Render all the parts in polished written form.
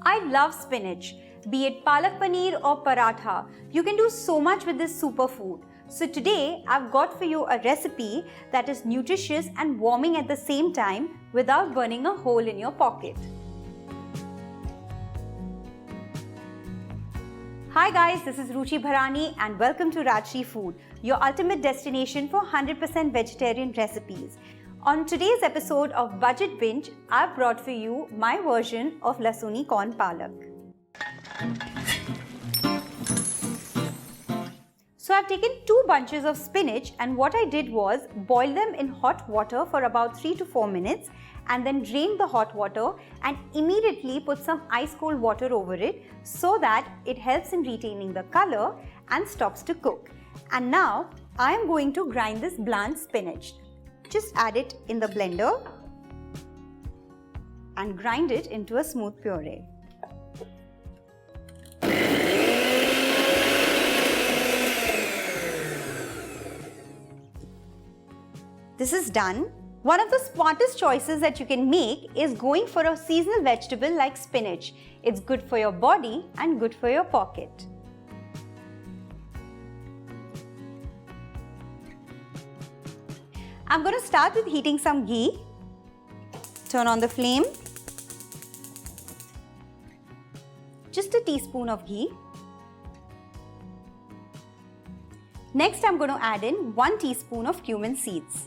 I love spinach. Be it palak paneer or paratha, you can do so much with this superfood. So today I've got for you a recipe that is nutritious and warming at the same time without burning a hole in your pocket. Hi guys, this is Ruchi Bharani and welcome to Rajshri Food, your ultimate destination for 100% vegetarian recipes. On today's episode of Budget Binge, I've brought for you my version of Lasooni Corn Palak. So I've taken 2 bunches of spinach and what I did was boil them in hot water for about 3 to 4 minutes and then drain the hot water and immediately put some ice cold water over it so that it helps in retaining the color and stops to cook. And now I am going to grind this blanched spinach. Just add it in the blender and grind it into a smooth puree. This is done. One of the smartest choices that you can make is going for a seasonal vegetable like spinach. It's good for your body and good for your pocket. I'm going to start with heating some ghee. Turn on the flame. Just a teaspoon of ghee. Next, I'm going to add in 1 teaspoon of cumin seeds.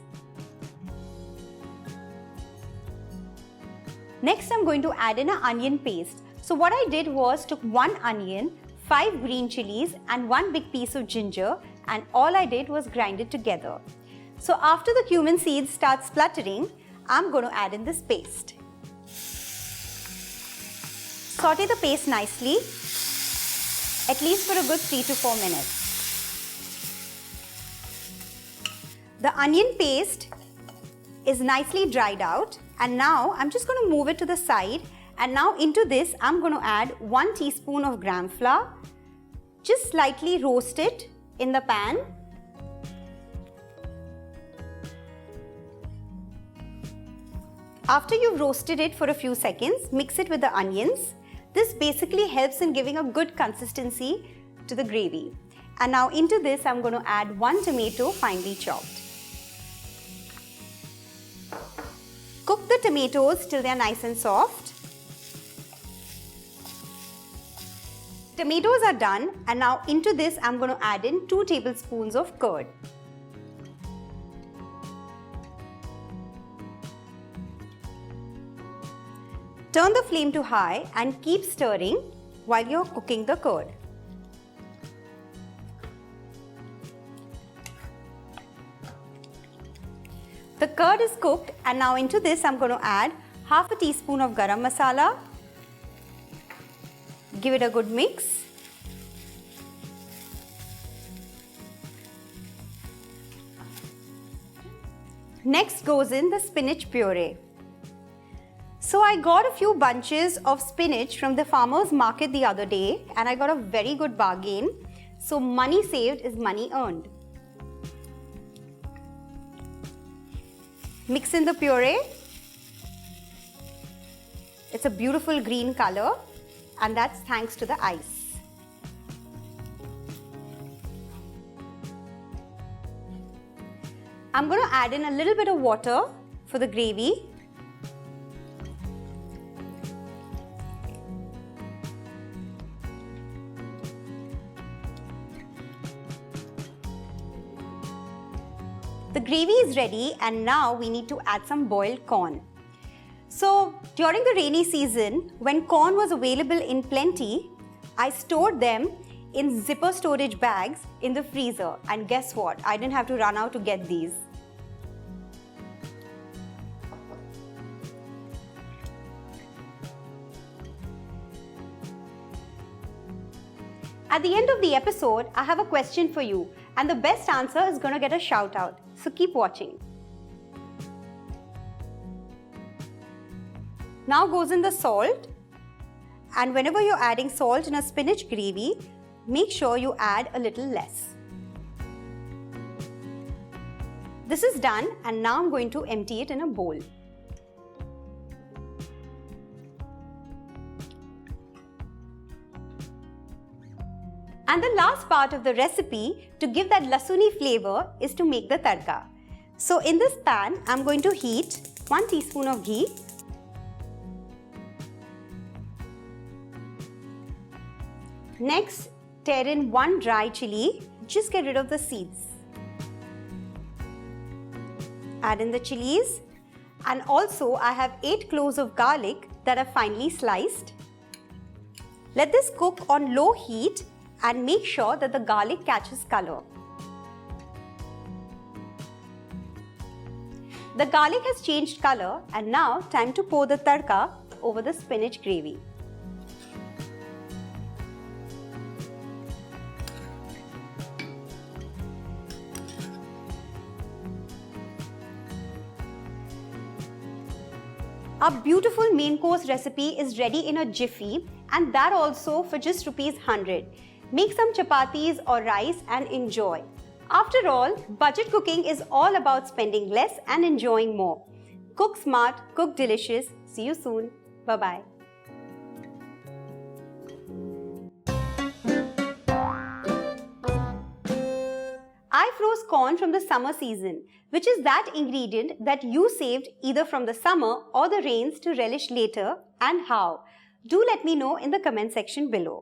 Next, I'm going to add in an onion paste. So what I did was took 1 onion, 5 green chilies and 1 big piece of ginger and all I did was grind it together. So after the cumin seeds start spluttering, I'm going to add in this paste. Saute the paste nicely, at least for a good 3 to 4 minutes. The onion paste is nicely dried out and now I'm just going to move it to the side and now into this I'm going to add 1 teaspoon of gram flour. Just slightly roast it in the pan. After you've roasted it for a few seconds, mix it with the onions. This basically helps in giving a good consistency to the gravy. And now into this I'm going to add 1 tomato finely chopped. Cook the tomatoes till they are nice and soft. Tomatoes are done and now into this I'm going to add in 2 tablespoons of curd. Turn the flame to high and keep stirring while you're cooking the curd. The curd is cooked and now into this I'm going to add half a teaspoon of Garam Masala. Give it a good mix. Next goes in the spinach puree. So I got a few bunches of spinach from the farmer's market the other day and I got a very good bargain. So money saved is money earned. Mix in the puree. It's a beautiful green color and that's thanks to the ice. I'm going to add in a little bit of water for the gravy. The gravy is ready and now we need to add some boiled corn. So during the rainy season, when corn was available in plenty, I stored them in zipper storage bags in the freezer and guess what? I didn't have to run out to get these. At the end of the episode, I have a question for you and the best answer is going to get a shout out. So keep watching. Now goes in the salt and whenever you're adding salt in a spinach gravy, make sure you add a little less. This is done and now I'm going to empty it in a bowl. And the last part of the recipe to give that Lasooni flavor is to make the tadka. So in this pan, I'm going to heat 1 teaspoon of ghee, next tear in 1 dry chilli, just get rid of the seeds. Add in the chillies, and also I have 8 cloves of garlic that are finely sliced. Let this cook on low heat and make sure that the garlic catches color. The garlic has changed color, and now time to pour the tadka over the spinach gravy. Our beautiful main course recipe is ready in a jiffy, and that also for just ₹100. Make some chapatis or rice and enjoy. After all, budget cooking is all about spending less and enjoying more. Cook smart, cook delicious. See you soon. Bye-bye. I froze corn from the summer season, which is that ingredient that you saved either from the summer or the rains to relish later, and how. Do let me know in the comment section below.